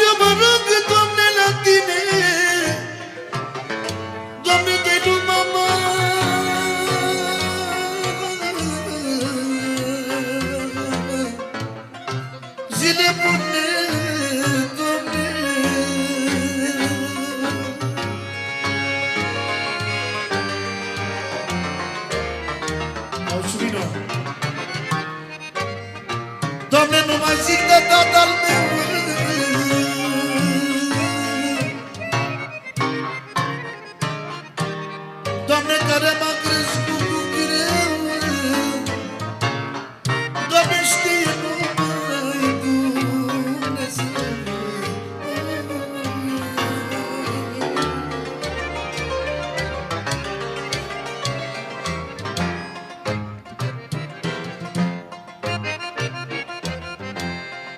Eu mă rog, Doamne, la Tine, Doamne, de nu mama. Zile bune, Doamne. Mulțumim. Doamne, nu mai zic de tatăl meu, Doamne, care m-a crescut cu greu, Doamne, știe numai Dumnezeu.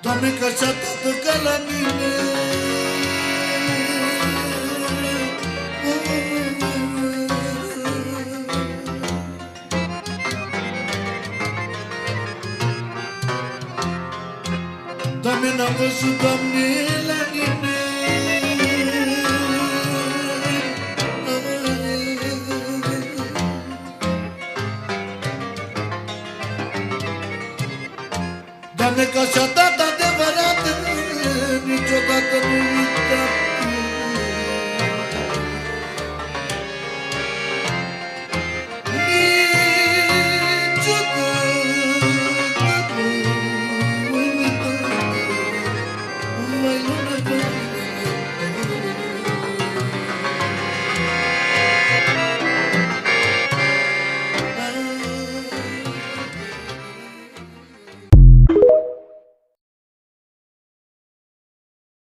Doamne, că așa tată ca la mine, Doamne, n-am văzut, Doamne, la nimeni. Doamne, că așa tată adevărat, niciodată nu uita.